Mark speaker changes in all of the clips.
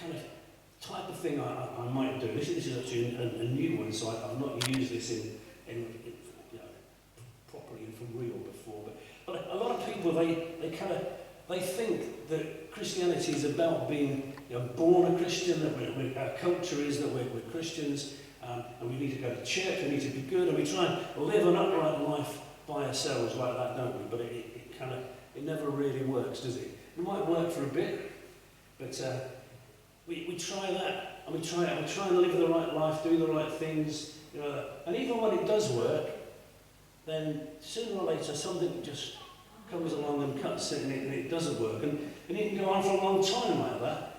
Speaker 1: kind of type of thing I might do. This is actually a new one, so I've not used this in you know, properly and for real before. But a lot of people, they think that Christianity is about being born a Christian, that our culture is that we're Christians, and we need to go to church, we need to be good, and we try and live an upright life by ourselves like that, don't we? But it never really works, does it? It might work for a bit, but we try that, and we try and live the right life, do the right things, and even when it does work, then sooner or later something just comes along and cuts it, and it doesn't work, and it can go on for a long time like that.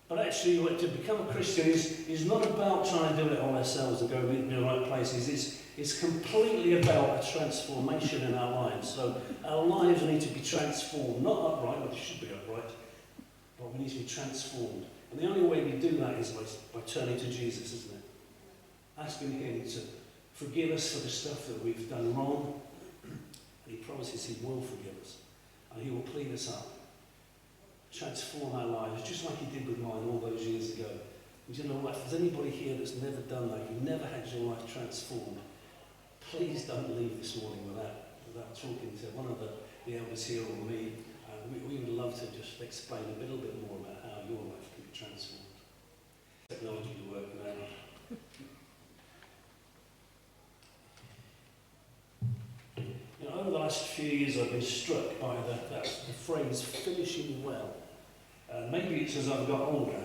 Speaker 1: But actually, to become a Christian is not about trying to do it all ourselves and go in the right places. It's completely about a transformation in our lives. So our lives need to be transformed, not upright, but they should be upright, but we need to be transformed. And the only way we do that is by turning to Jesus, isn't it? Asking Him to forgive us for the stuff that we've done wrong. And He promises He will forgive us. And He will clean us up. Transform our lives, just like He did with mine all those years ago. And you know what? If there's anybody here that's never done that, you've never had your life transformed, please don't leave this morning without talking to one of the elders here or me. We would love to just explain a little bit more about how your life can be transformed. Technology to work now. Over the last few years I've been struck by the phrase finishing well. Maybe it's as I've got older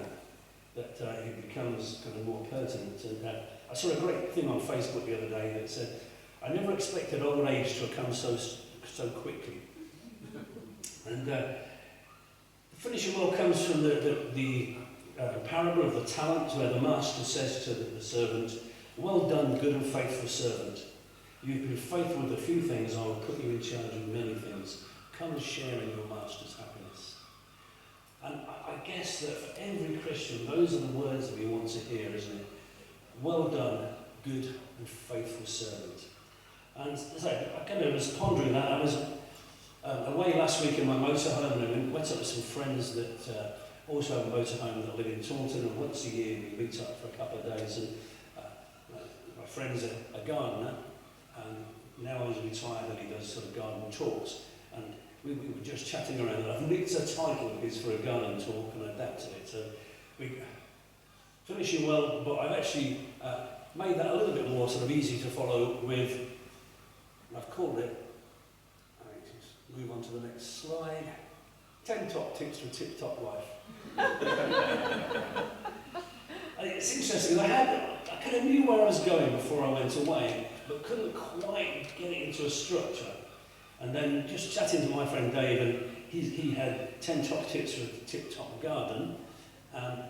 Speaker 1: that it becomes kind of more pertinent. And I saw a great thing on Facebook the other day that said, I never expected old age to come so quickly. And finishing well comes from the parable of the talents, where the master says to the servant, well done, good and faithful servant. You've been faithful with a few things, I will put you in charge of many things. Come and share in your master's happiness. And I guess that for every Christian, those are the words that we want to hear, isn't it? Well done, good and faithful servant. And as I kind of was pondering that, I was away last week in my motorhome, and we went up with some friends that also have a motorhome that live in Taunton, and once a year we meet up for a couple of days. And my friend's a gardener, and now he's retired and he does sort of garden talks. And we were just chatting around, and I've nicked a title of his for a garden talk and adapted it. So we finishing well, but I've actually made that a little bit more sort of easy to follow with, I've called it, just move on to the next slide, 10 top tips for tip-top life. It's interesting, I kind of knew where I was going before I went away, but couldn't quite get it into a structure. And then just chatting to my friend Dave, and he had 10 top tips for the tip-top garden, and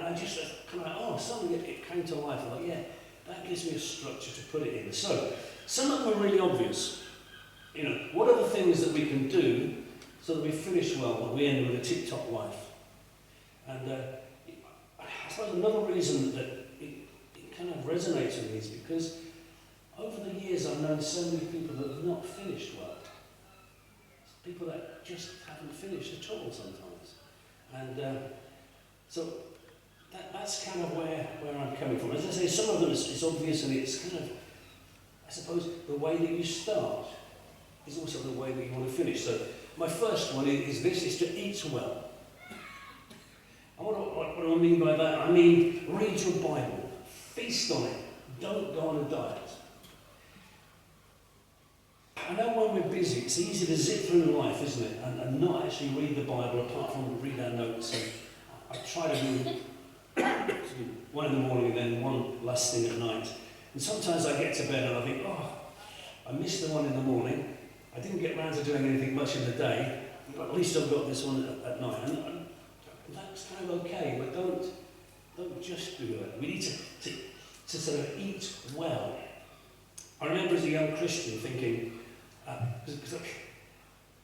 Speaker 1: I just kind of, suddenly it came to life. I thought, yeah, that gives me a structure to put it in. So, some of them are really obvious. What are the things that we can do so that we finish well, that we end with a tip-top life? And I suppose another reason that it kind of resonates with me is because over the years I've known so many people that have not finished well. People that just haven't finished at all sometimes. And so that's kind of where I'm coming from. As I say, some of them is obvious, and it's kind of, I suppose, the way that you start is also the way that you want to finish. So my first one is this, is to eat well. And what do I mean by that? I mean, read your Bible, feast on it, don't go on a diet. I know when we're busy, it's easy to zip through life, isn't it, and not actually read the Bible apart from read our notes. And I try to do one in the morning and then one last thing at night. And sometimes I get to bed and I think, I missed the one in the morning. I didn't get round to doing anything much in the day, but at least I've got this one at night. And that's kind of okay, but don't just do that. We need to sort of eat well. I remember as a young Christian thinking, because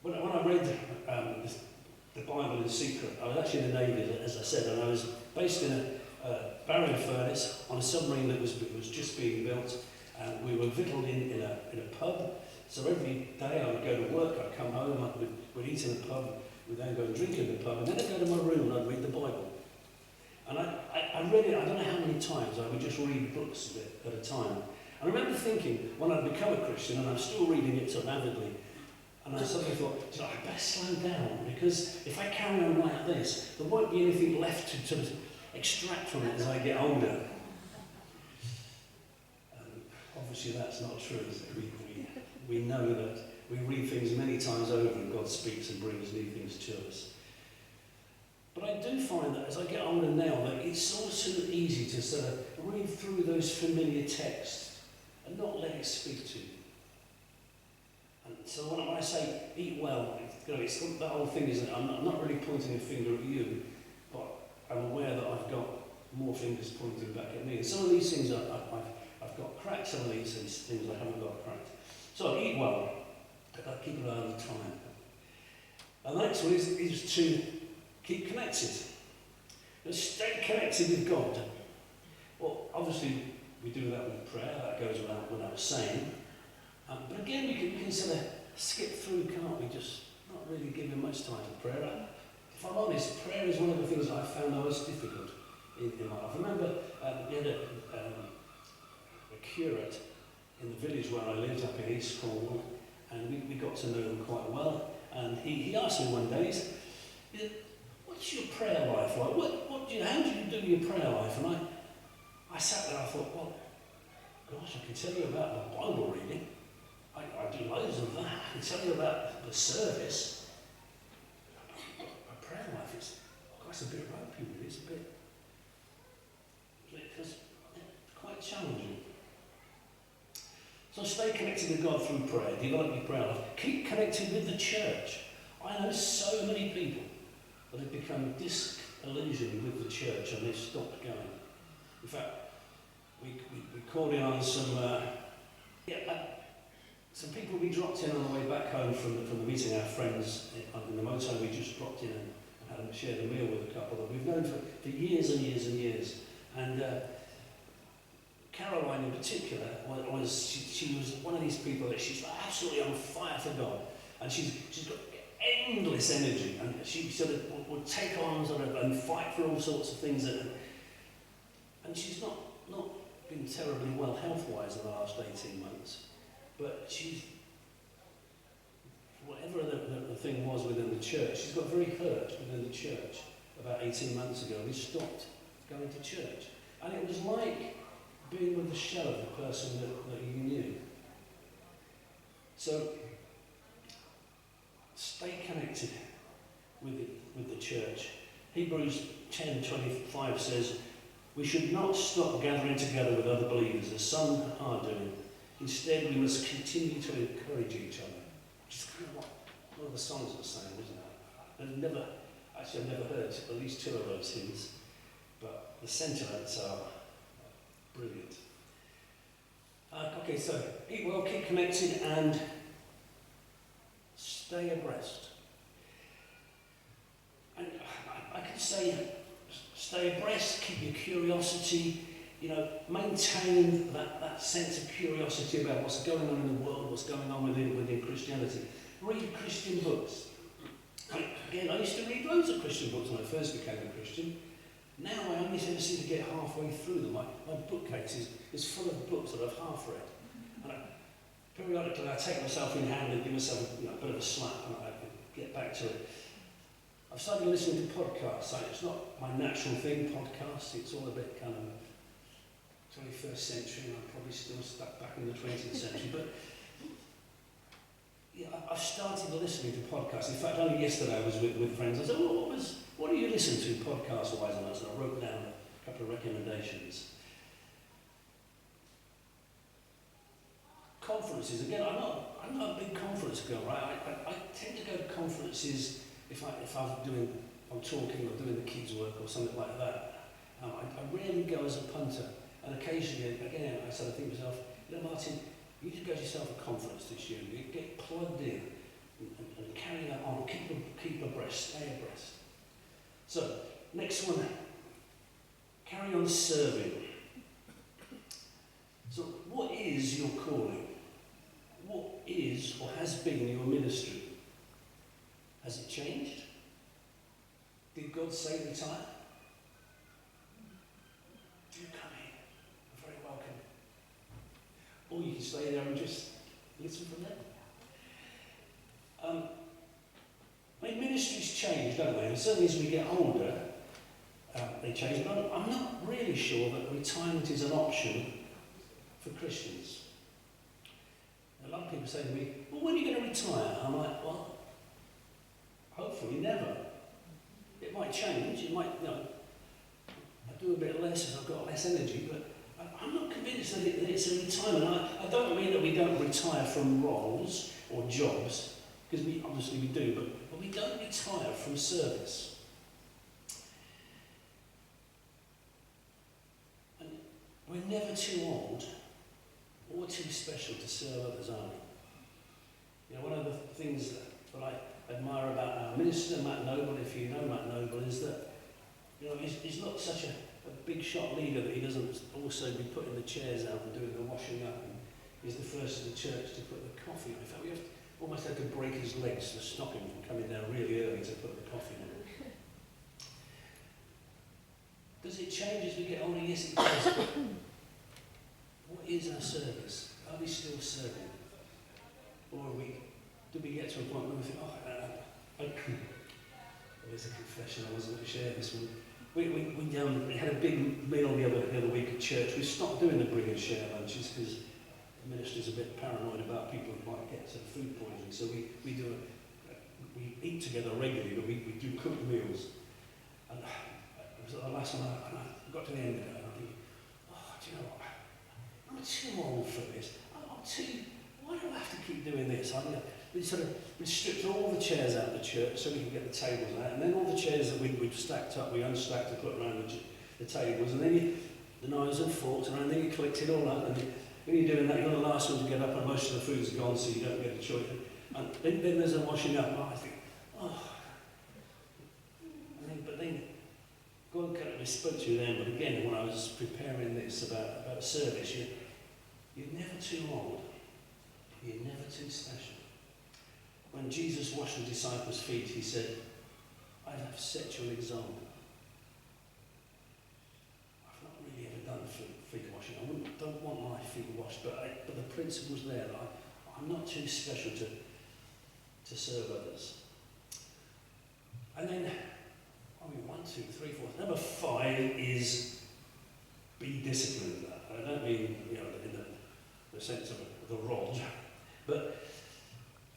Speaker 1: when I read the Bible in secret, I was actually in the Navy, as I said, and I was based in a barrier furnace on a submarine that was just being built, and we were victualled in a pub. So every day I would go to work, I'd come home, we'd eat in the pub, we'd then go and drink in the pub, and then I'd go to my room and I'd read the Bible. And I read it, I don't know how many times, I would just read books a bit at a time. I remember thinking, when I'd become a Christian, and I'm still reading it so avidly, and I suddenly thought, I better slow down, because if I carry on like this, there won't be anything left to extract from it as I get older. Obviously that's not true, is it? We know that we read things many times over and God speaks and brings new things to us. But I do find that as I get older now, that it's all too easy to sort of read through those familiar texts and not let it speak to you. And so when I say eat well, it's that whole thing is that I'm not really pointing a finger at you, but I'm aware that I've got more fingers pointing back at me. And some of these things I've got cracked, some of these things I haven't got cracked. So eat well, keep it out of the time. And the next one is to keep connected. Stay connected with God. Well, obviously we do that with prayer, that goes without saying. But again, we can sort of skip through, can't we? Just not really giving much time to prayer. If I'm honest, prayer is one of the things that I found the most difficult in my life. I remember we had a curate in the village where I lived up in East Cornwall, and we got to know him quite well. And he asked me one day, he said, what's your prayer life like? How do you do your prayer life? And I sat there, I thought, well, gosh, I can tell you about the Bible reading. I do loads of that. I can tell you about the service. But my prayer life is a bit ropey, really. It's quite challenging. So stay connected with God through prayer. Develop your prayer life. Keep connected with the church. I know so many people that have become disillusioned with the church and they've stopped going. In fact, we called in on some people we dropped in on the way back home from the meeting. Our friends in the motorhome, we just dropped in and shared a meal with a couple that we've known for years and years and years. And Caroline in particular she was one of these people that she's absolutely on fire for God, and she's got endless energy, and she sort of would take on and fight for all sorts of things, and she's not been terribly well health-wise in the last 18 months, but she's, whatever the thing was within the church, she's got very hurt within the church about 18 months ago. We stopped going to church, and it was like being with the shell of the person that you knew. So stay connected with the church. Hebrews 10:25 says, we should not stop gathering together with other believers as some are doing. Instead, we must continue to encourage each other. Which is kind of what one of the songs was saying, isn't it? I've never heard at least two of those hymns, but the sentiments are brilliant. Okay, so eat well, keep connected, and stay abreast. And I could say, stay abreast, keep your curiosity, maintain that sense of curiosity about what's going on in the world, what's going on within Christianity. Read Christian books. I used to read loads of Christian books when I first became a Christian. Now I only seem to get halfway through them. My bookcase is full of books that I've half read. And periodically I take myself in hand and give myself a bit of a slap and I get back to it. I've started listening to podcasts. It's not my natural thing, podcasts. It's all a bit kind of 21st century, and I'm probably still stuck back in the 20th century. But I've started listening to podcasts. In fact, only yesterday I was with friends. I said, what do you listen to podcast-wise? And I wrote down a couple of recommendations. Conferences. Again, I'm not a big conference girl, right? I tend to go to conferences if I'm talking or doing the kids' work or something like that. I rarely go as a punter. And occasionally, again, I sort of think to myself, Martin, you should go to yourself a conference this year. You get plugged in and carry that on. Keep abreast, stay abreast. So, next one, carry on serving. So, what is your calling? What is or has been your ministry? Has it changed? Did God say retire? Do come in. You're very welcome. Or you can stay there and just listen from them. I mean, ministries change, don't they? And certainly as we get older, they change. But I'm not really sure that retirement is an option for Christians. A lot of people say to me, well, when are you going to retire? I'm like, well, hopefully never. It might change. It might, I do a bit less as I've got less energy, but I'm not convinced that it's a retirement. I don't mean that we don't retire from roles or jobs, because we do, but we don't retire from service. And we're never too old or too special to serve others, are we? One of the things that I admire about our minister, Matt Noble, if you know Matt Noble, is that he's not such a big shot leader that he doesn't also be putting the chairs out and doing the washing up. And he's the first in the church to put the coffee on. In fact, we almost had to break his legs to stop him from coming down really early to put the coffee on. Does it change as we get older? Yes, it does. What is our service? Are we still serving? Or do we get to a point where we think, there's a confession, I wasn't going to share this one. We had a big meal the other week at church. We stopped doing the bring and share lunches because the minister's a bit paranoid about people who might get some food poisoning. So we eat together regularly, but we do cooked meals. And it was the last one, and I got to the end of it, and I think, do you know what? I'm too old for this. Why do I have to keep doing this? We stripped all the chairs out of the church so we could get the tables out, and then all the chairs that we'd stacked up, we unstacked and put around the tables, and then the knives and forks, and then you collect it all up, and when you're doing that, you're the last one to get up, and most of the food's gone, so you don't get a choice. And then there's a washing up, and I think, but then God kind of spoke to you then, but again, when I was preparing this about service, you're never too old, you're never too special. When Jesus washed the disciples' feet, he said, I have set you an example. I've not really ever done feet washing. I don't want my feet washed, but the principle's there. I'm not too special to serve others. And then, 1, 2, 3, 4. Number 5 is be disciplined. I don't mean, in the sense of the rod, but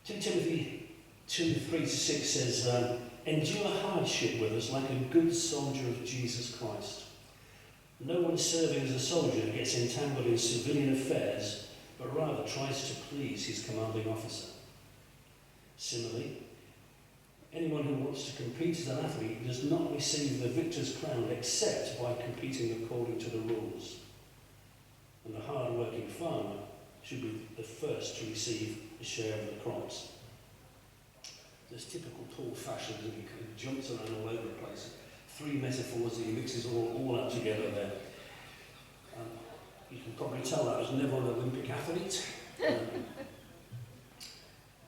Speaker 1: 2 Timothy 2:3-6 says, endure hardship with us like a good soldier of Jesus Christ. No one serving as a soldier gets entangled in civilian affairs, but rather tries to please his commanding officer. Similarly, anyone who wants to compete as an athlete does not receive the victor's crown except by competing according to the rules. And the hard-working farmer should be the first to receive a share of the crops. There's typical Paul fashion, and he kind of jumps around all over the place. 3 metaphors that he mixes all up together there. You can probably tell that I was never an Olympic athlete.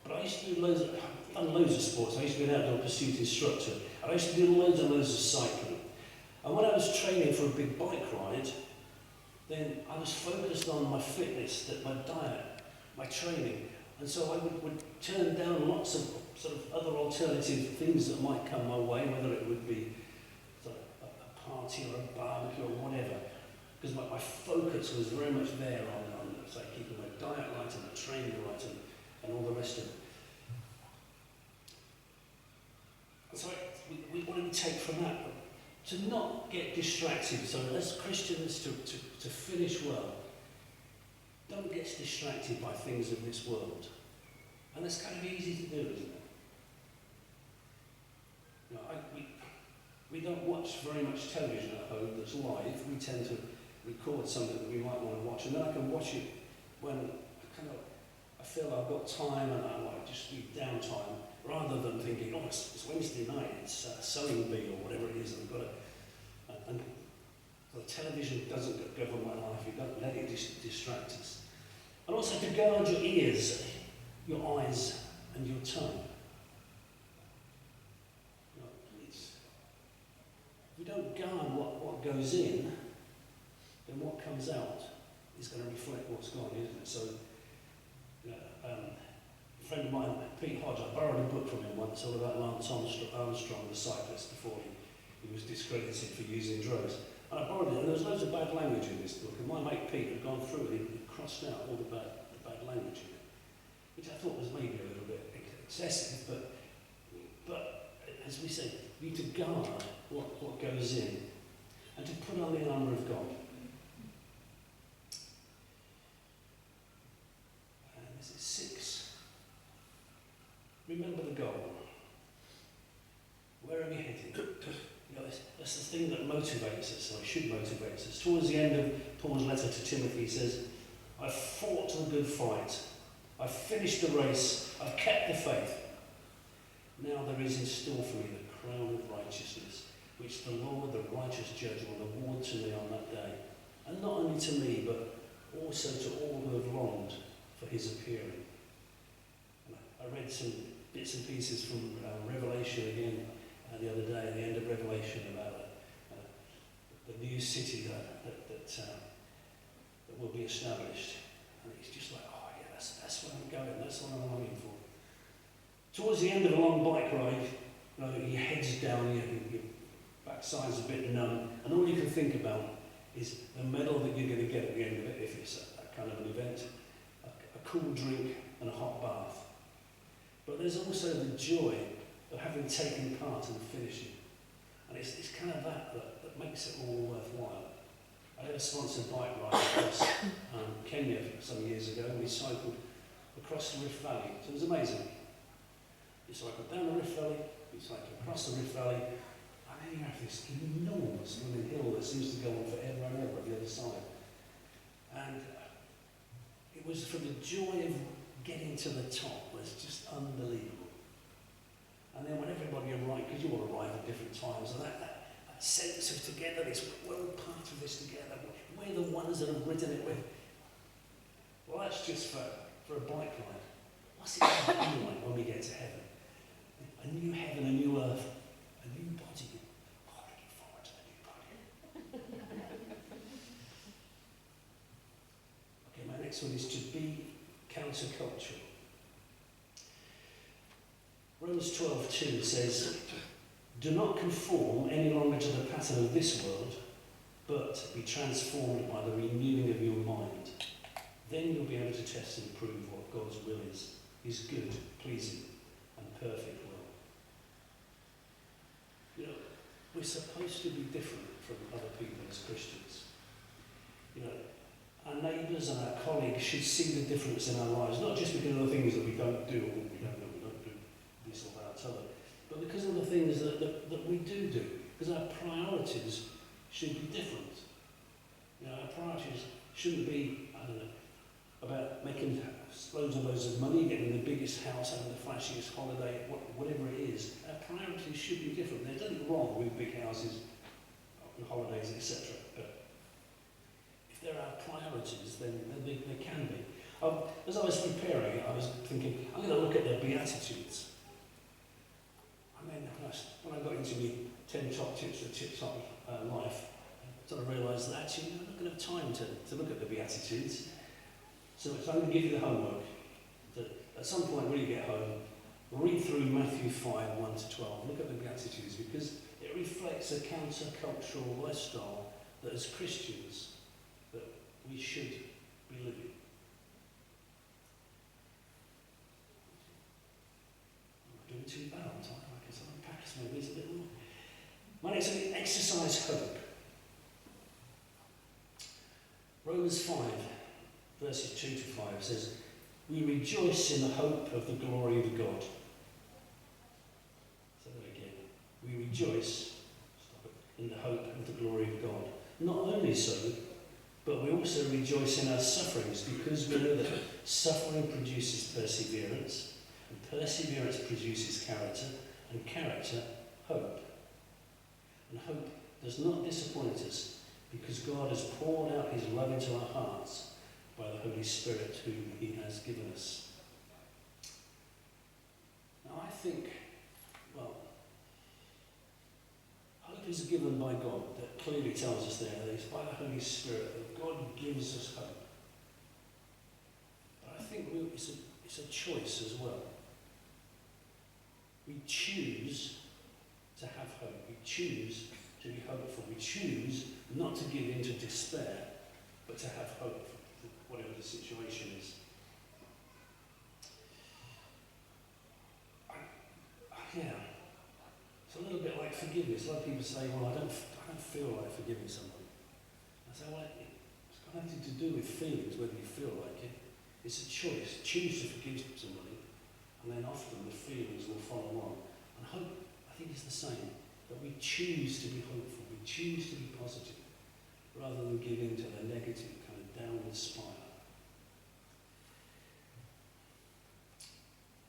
Speaker 1: But I used to do I've done loads of sports. I used to be an outdoor pursuit instructor. And I used to do loads of cycling. And when I was training for a big bike ride, then I was focused on my fitness, my diet, my training. And so I would turn down lots of sort of other alternative things that might come my way, whether it would be sort of a party or a barbecue or whatever, because my focus was very much there on say, keeping my diet right and my training right and all the rest of it. And so what do we take from that? To not get distracted. So as Christians, to finish well, don't get distracted by things of this world. And that's kind of easy to do, isn't it? We don't watch very much television at home that's live. We tend to record something that we might want to watch, and then I can watch it when I feel I've got time and I like just need downtime, rather than thinking, it's Wednesday night, it's sewing bee or whatever it is, and I've got to. And the television doesn't govern my life. You don't let it distract us. And also to guard your ears, your eyes, and your tongue. goes in, then what comes out is going to reflect what's gone, isn't it? So, a friend of mine, Pete Hodge, I borrowed a book from him once all about Lance Armstrong, the cyclist, before he was discredited for using drugs. And I borrowed it, and there was loads of bad language in this book, and my mate Pete had gone through it, and crossed out all the bad language in it, which I thought was maybe a little bit excessive, but as we say, we need to guard what goes in, and to put on the armour of God. And this is 6. Remember the goal. Where are we heading? That's the thing that motivates us, or should motivate us. Towards the end of Paul's letter to Timothy, he says, I've fought the good fight. I've finished the race. I've kept the faith. Now there is in store for me the crown of righteousness, which the Lord, the righteous judge, will award to me on that day. And not only to me, but also to all who have longed for his appearing. And I read some bits and pieces from Revelation again the other day, at the end of Revelation, about the new city that will be established. And it's just like, oh yeah, that's where I'm going, that's what I'm longing for. Towards the end of a long bike ride, your head's down, your backside's a bit numb, and all you can think about is the medal that you're going to get at the end of it, if it's that kind of an event, a cool drink and a hot bath. But there's also the joy of having taken part in the finishing. And it's kind of that makes it all worthwhile. I had a sponsored bike ride across Kenya some years ago, and we cycled across the Rift Valley. So it was amazing. We cycled down the Rift Valley, we cycled across the Rift Valley, and then you have this enormous running hill that seems to go on forever and ever at the other side. And it was for the joy of getting to the top was just unbelievable. And then when everybody arrived, because you all arrive at different times, and that sense of togetherness, we're all part of this together, we're the ones that have written it with. Well, that's just for a bike ride. What's it going to be like when we get to heaven? A new heaven, a new earth, a new body. Oh, looking forward to the new body. Okay, my next one is to be countercultural. Romans 12:2 says, do not conform any longer to the pattern of this world, but be transformed by the renewing of your mind. Then you'll be able to test and prove what God's will is, his good, pleasing, and perfect will. We're supposed to be different from other people as Christians. Our neighbours and our colleagues should see the difference in our lives, not just because of the things that we don't do, or we don't do this or that other, but because of the things that we do, because our priorities should be different. Our priorities shouldn't be, about making loads of money, getting the biggest house, having the flashiest holiday, whatever it is. Our priorities should be different. There's nothing wrong with big houses and holidays, etc. But if there are priorities, then there can be. As I was preparing, I was thinking, I'm going to look at the Beatitudes. And then when I got into my 10 top tips for tip-top life, I sort of realised that actually I'm not going to have time to look at the Beatitudes. So I'm going to give you the homework. At some point when you get home, read through Matthew 5, 1 to 12. Look at the Beatitudes, because it reflects a counter-cultural lifestyle that as Christians that we should be living. I'm not doing too bad on time. I can unpack some of these a bit more. My next one, exercise hope. Romans 5, verses 2 to 5 says, we rejoice in the hope of the glory of God. Say that again. We rejoice in the hope of the glory of God. Not only so, but we also rejoice in our sufferings, because we know that suffering produces perseverance, and perseverance produces character, and character, hope. And hope does not disappoint us, because God has poured out his love into our hearts by the Holy Spirit whom he has given us. Now I think, hope is given by God that clearly tells us there that it's by the Holy Spirit that God gives us hope. But I think it's a choice as well. We choose to have hope. We choose to be hopeful. We choose not to give in to despair, but to have hope for whatever the situation is. Yeah. It's a little bit like forgiveness. A lot of people say, well, I don't feel like forgiving somebody. I say, well, it's got nothing to do with feelings, whether you feel like it. It's a choice. Choose to forgive somebody, and then often the feelings will follow on. And hope, I think, is the same. That we choose to be hopeful. We choose to be positive, rather than give in to the negative kind of downward spiral.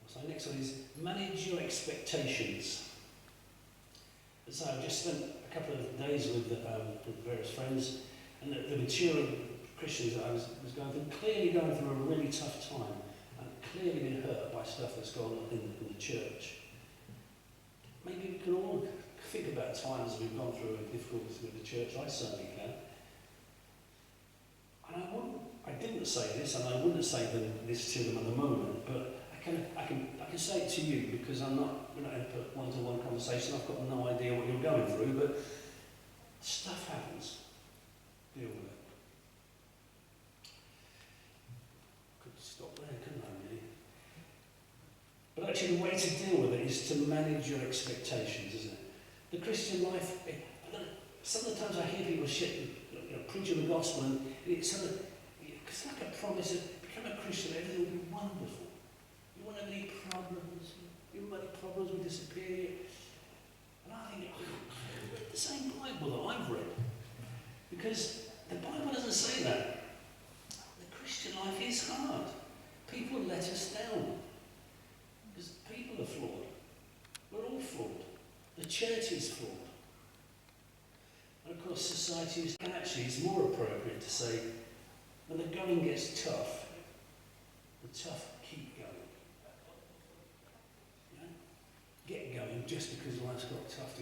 Speaker 1: So next one is manage your expectations. So I've just spent a couple of days with various friends, and the mature Christians that I was going through, clearly going through a really tough time, and clearly been hurt by stuff that's gone on in the church. Maybe we can all think about times we've gone through difficulties with the church. I certainly can. And I didn't say this, and I wouldn't say this to them at the moment, but I can say it to you because we're not in a one-to-one conversation. I've got no idea what you're going through, but stuff happens. Deal with it. Could stop there, couldn't I, really? But actually, the way to deal with it is to manage your expectations, isn't it? The Christian life. Some of the times I hear people preaching the gospel, and it's like a promise that become a Christian, everything will be wonderful. You won't have any problems. Your money problems will disappear. And I think, I've read the same Bible that I've read. Because the Bible doesn't say that. The Christian life is hard. People let us down. Because people are flawed. We're all flawed. The church is flawed. And of course society is actually it's more appropriate to say, when the going gets tough, the tough keep going. Get going just because life's got tough.